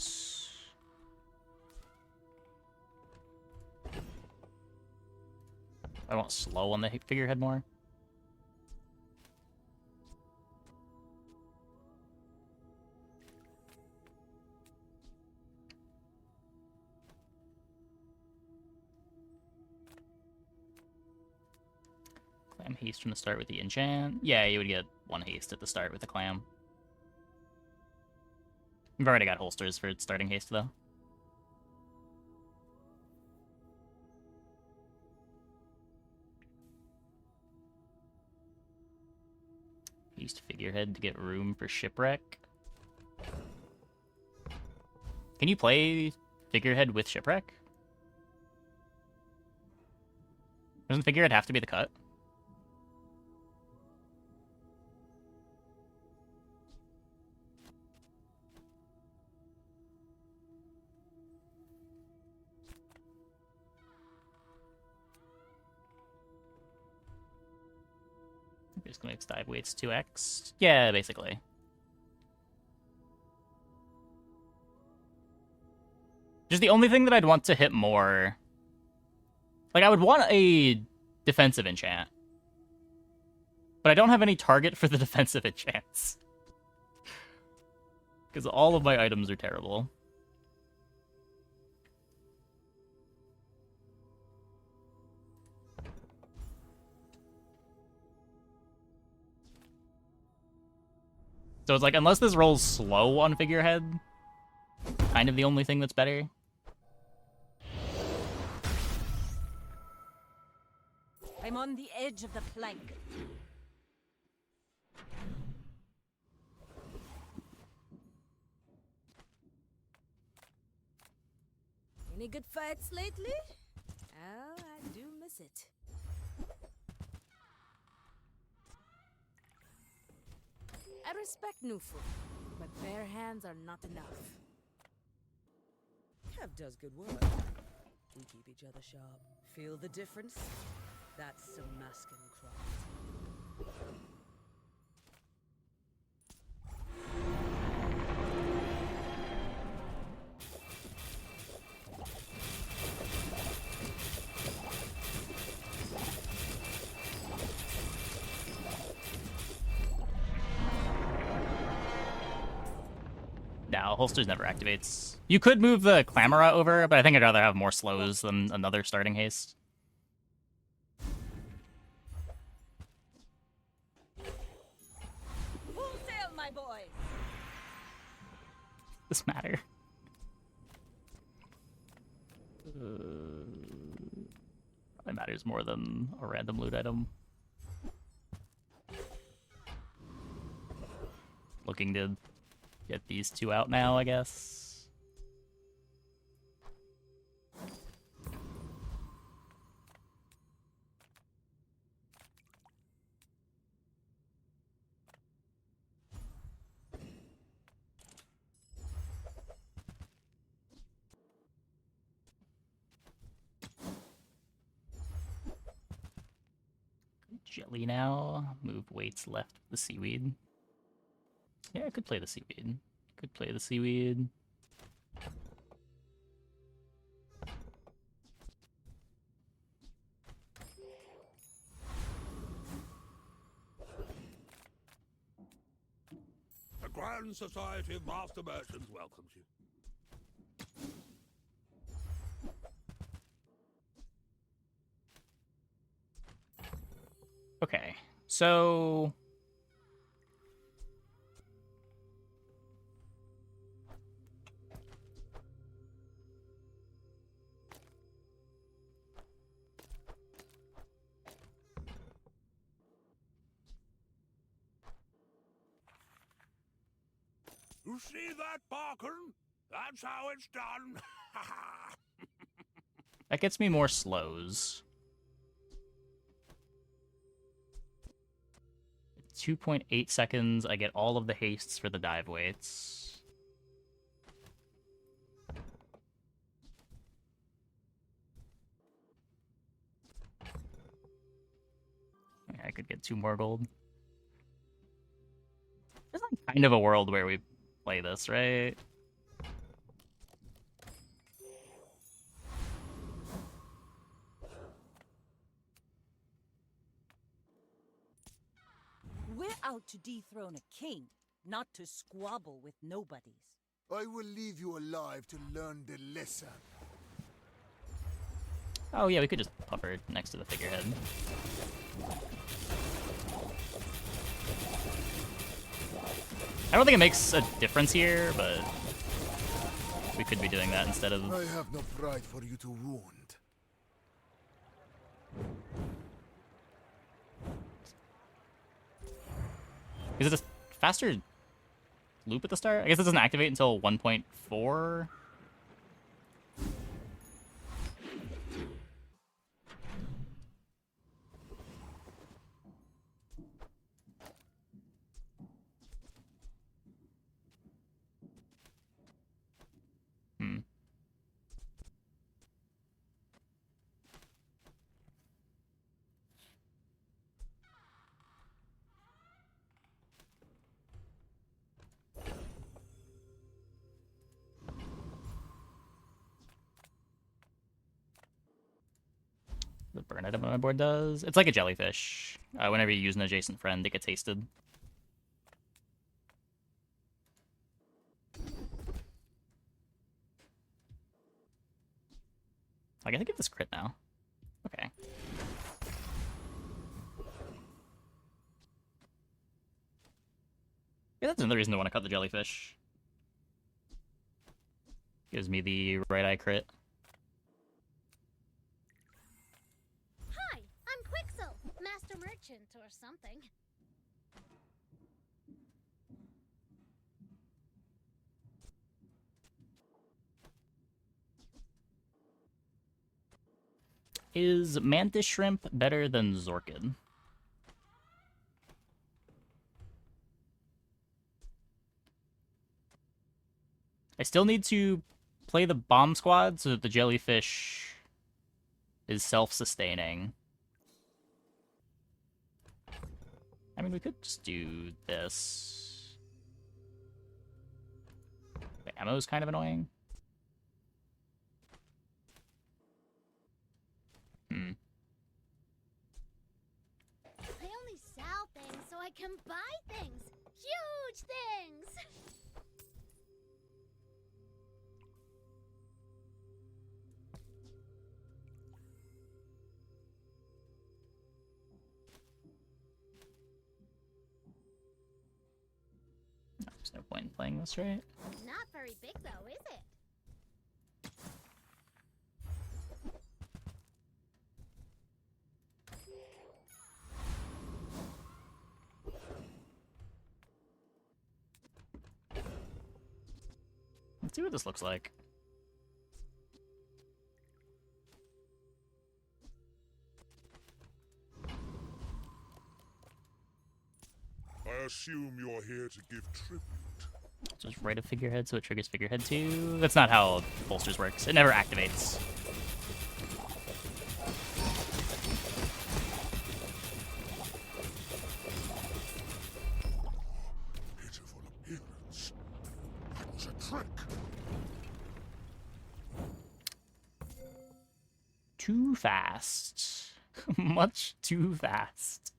I want slow on the figurehead more. Clam haste from the start with the enchant. Yeah, you would get 1 haste at the start with the clam. We've already got holsters for starting haste, though. Haste figurehead to get room for shipwreck. Can you play figurehead with shipwreck? Doesn't figurehead have to be the cut? Just gonna dive weights 2x. Yeah, basically. Just the only thing that I'd want to hit more... Like, I would want a defensive enchant. But I don't have any target for the defensive enchants. Because all of my items are terrible. So it's like, unless this rolls slow on figurehead, kind of the only thing that's better. I'm on the edge of the plank. Any good fights lately? Oh, I do miss it. I respect new food, but bare hands are not enough. Kev does good work. We keep each other sharp. Feel the difference? That's some masking craft. No, holsters never activates. You could move the Clamora over, but I think I'd rather have more slows than another starting haste. Full sail, my boy. This matter. Probably matters more than a random loot item. Looking to get these two out now, I guess. Jelly now. Move weights left with the seaweed. Yeah, I could play the seaweed. Could play the seaweed. The Grand Society of Master Merchants welcomes you. Okay, so You see that, Barkin? That's how it's done. that gets me more slows. 2.8 seconds. I get all of the hastes for the dive weights. I could get 2 more gold. There's like kind of a world where we play this, right? We're out to dethrone a king, not to squabble with nobodies. I will leave you alive to learn the lesson. Oh yeah, we could just hover next to the figurehead. I don't think it makes a difference here, but we could be doing that instead of... I have no pride for you to wound. Is it a faster loop at the start? I guess it doesn't activate until 1.4. The burn item on my board does. It's like a jellyfish. Whenever you use an adjacent friend, it gets tasted. I gotta give this crit now. Okay. Yeah, that's another reason to want to cut the jellyfish. Gives me the right eye crit. Hi, I'm Quixel. merchant or something. Is mantis shrimp better than Zorkid? I still need to play the bomb squad so that the jellyfish is self-sustaining. I mean, we could just do this. The ammo is kind of annoying. Hmm. I only sell things so I can buy things. Huge things. There's no point in playing this, right? Not very big though, is it? Let's see what this looks like. I assume you're here to give tribute. Just write a figurehead so it triggers figurehead 2. That's not how bolsters works. It never activates. Pitiful appearance. That was a trick. Too fast. Much too fast.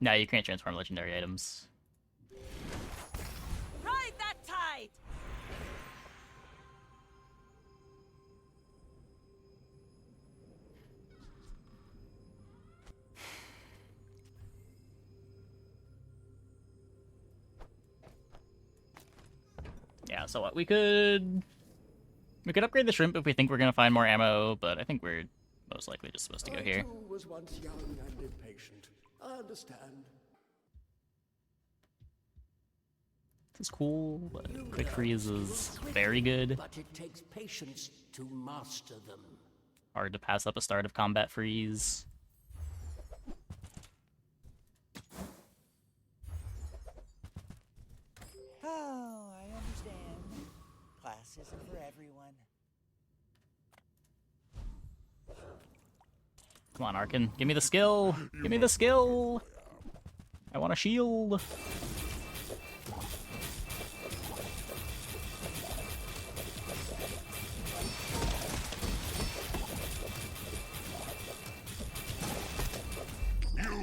No, you can't transform legendary items. Ride that tide! Yeah, so what? We could upgrade the shrimp if we think we're gonna find more ammo, but I think we're most likely just supposed to go here. I too was once young and impatient. I understand. This is cool, but quick freeze is very good. But it takes patience to master them. Hard to pass up a start of combat freeze. Oh, I understand. Class isn't for everyone. Come on, Arkin. Give me the skill! Give me the skill! I want a shield!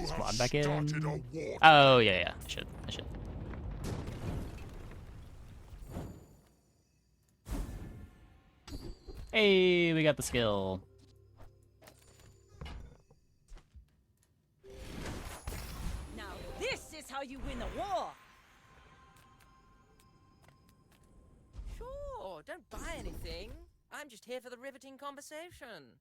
Squad back in. Oh, yeah. I should. Hey, we got the skill. Now this is how you win a war! Sure, don't buy anything. I'm just here for the riveting conversation.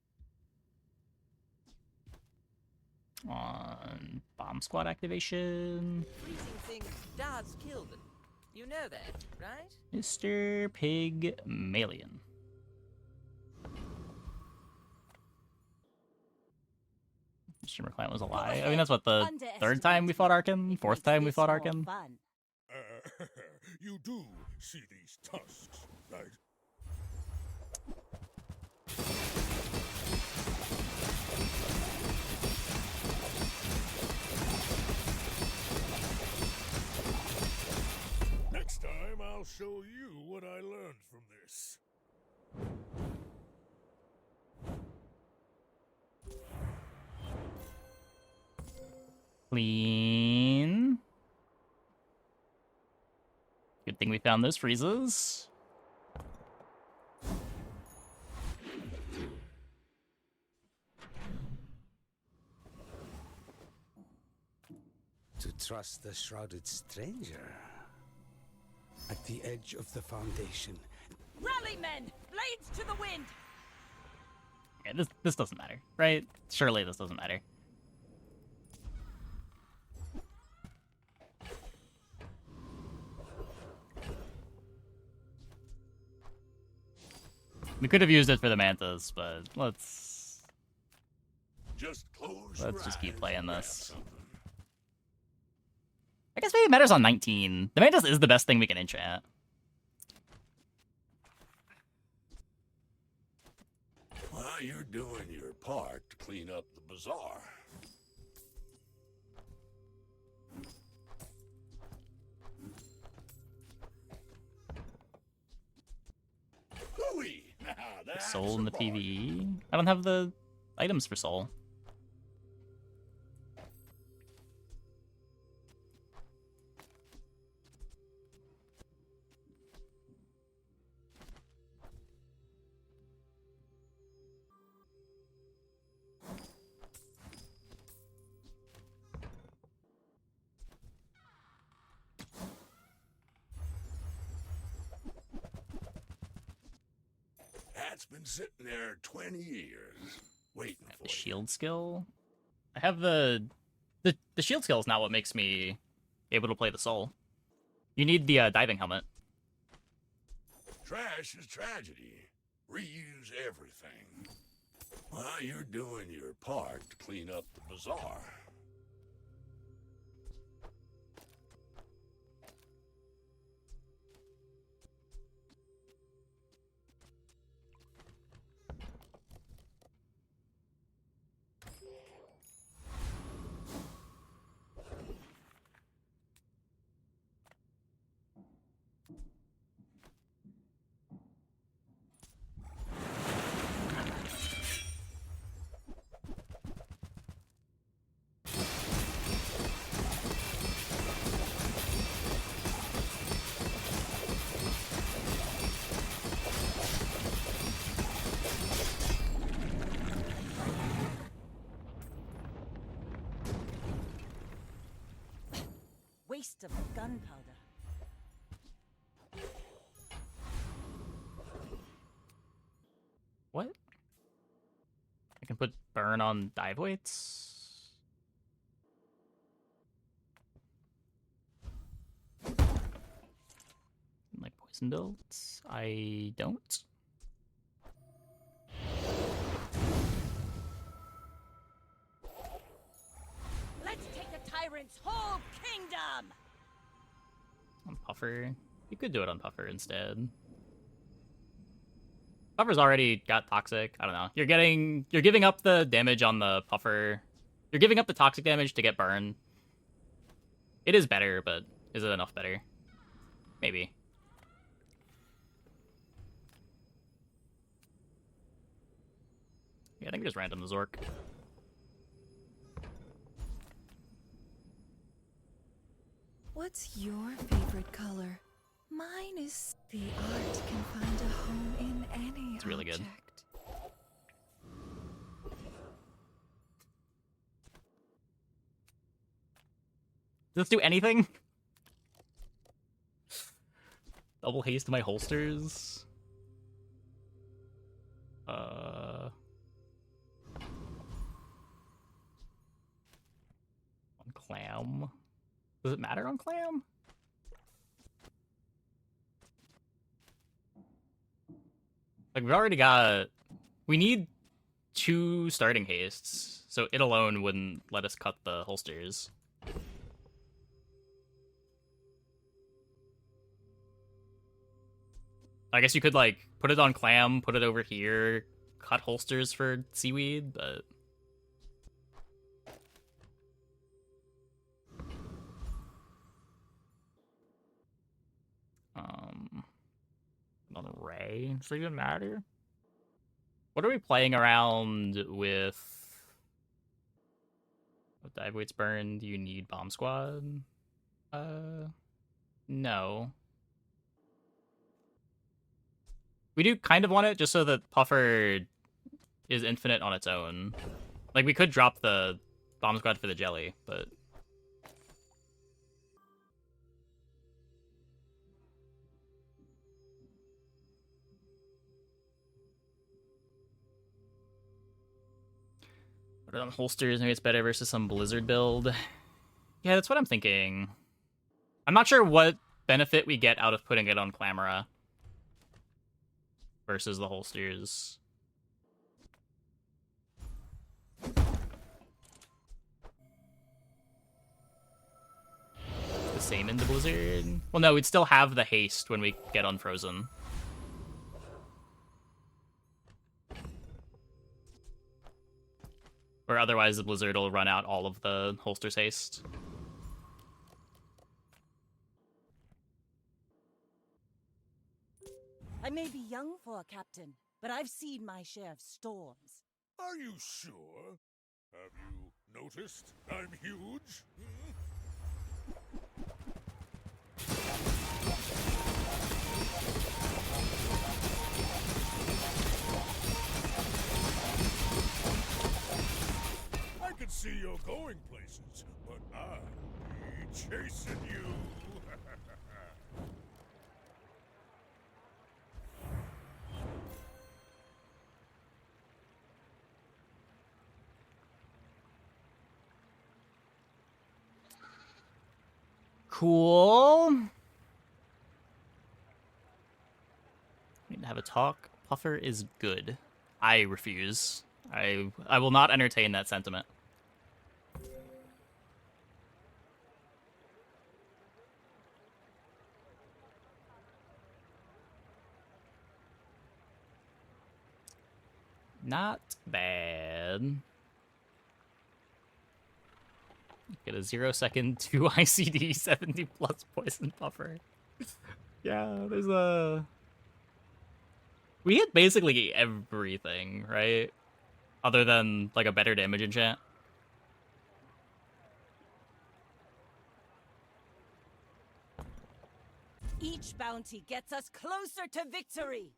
On bomb squad activation. Freezing things does kill them. You know that, right? Mr. Pygmalion. Streamer client was a lie. I mean, that's what, the third time we fought Arkin? Fourth time we fought Arkin? You do see these tusks, right? Next time, I'll show you what I learned from this. Clean. Good thing we found those freezes. To trust the shrouded stranger. At the edge of the foundation. Rally, men! Blades to the wind! Okay, this doesn't matter, right? Surely this doesn't matter. We could have used it for the mantas, but let's just keep playing this. I guess maybe it matters on 19. The mantas is the best thing we can enchant. Well, you're doing your part to clean up the bazaar. Hooey! Soul in the PvE? I don't have the items for soul. That's been sitting there 20 years, waiting for The you. shield skill? I have the shield skill is not what makes me able to play the soul. You need the diving helmet. Trash is tragedy. Reuse everything. Well, you're doing your part to clean up the bazaar. Waste of gunpowder. What? I can put burn on dive weights? Like poison builds? I don't. Let's take the tyrant's whole kingdom! On Puffer. You could do it on Puffer instead. Puffer's already got toxic. I don't know. You're giving up the damage on the Puffer. You're giving up the toxic damage to get burn. It is better, but is it enough better? Maybe. Yeah, I think just random the Zork. What's your favorite color? Mine is the art can find a home in any It's really good. object. Does this do anything? Double haste to my holsters. On Clam. Does it matter on Clam? Like, we've already got... We need 2 starting hastes, so it alone wouldn't let us cut the holsters. I guess you could, like, put it on Clam, put it over here, cut holsters for Seaweed, but... Another Ray? Does it even matter? What are we playing around with? With dive weights burned, you need Bomb Squad? No. We do kind of want it just so that Puffer is infinite on its own. Like, we could drop the Bomb Squad for the jelly, but... Put it on holsters, maybe it's better versus some Blizzard build. Yeah, that's what I'm thinking. I'm not sure what benefit we get out of putting it on Clamora versus the holsters. The same in the Blizzard? Well, no, we'd still have the haste when we get unfrozen. Or otherwise the Blizzard will run out all of the holster's haste. I may be young for a captain, but I've seen my share of storms. Are you sure? Have you noticed I'm huge? I can see you're going places, but I'll be chasing you. Cool. Need to have a talk. Puffer is good. I refuse. I will not entertain that sentiment. Not bad. Get a 0-second 2 ICD 70 plus poison buffer. Yeah, there's a... We hit basically everything, right? Other than, like, a better damage enchant. Each bounty gets us closer to victory.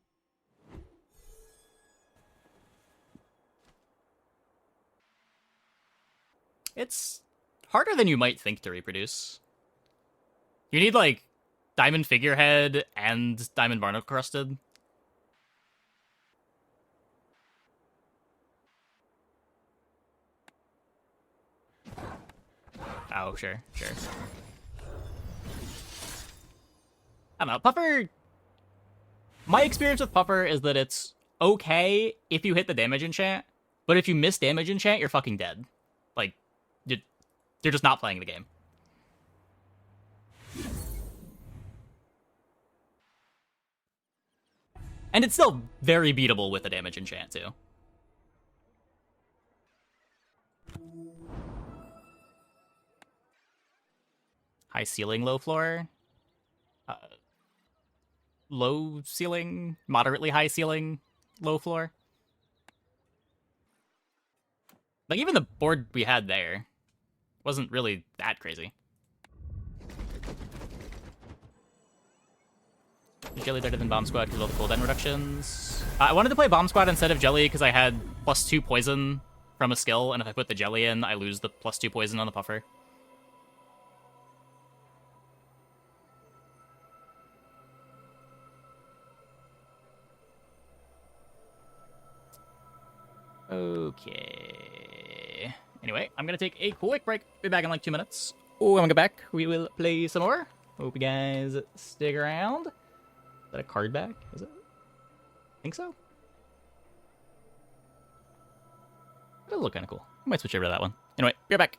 It's harder than you might think to reproduce. You need, like, Diamond Figurehead and Diamond Barnacle Crusted. Oh, sure. I don't know. Puffer... My experience with Puffer is that it's okay if you hit the damage enchant, but if you miss damage enchant, you're fucking dead. Like, you're just not playing the game. And it's still very beatable with the damage enchant, too. High ceiling, low floor. Low ceiling, moderately high ceiling, low floor. Like, even the board we had there wasn't really that crazy. Is Jelly better than Bomb Squad because of all the cooldown reductions? I wanted to play Bomb Squad instead of Jelly because I had +2 poison from a skill, and if I put the Jelly in, I lose the +2 poison on the Puffer. Okay. Anyway, I'm gonna take a quick break. Be back in like 2 minutes. Oh, when we get back, we will play some more. Hope you guys stick around. Is that a card back? Is it? I think so. It'll look kind of cool. I might switch over to that one. Anyway, be right back.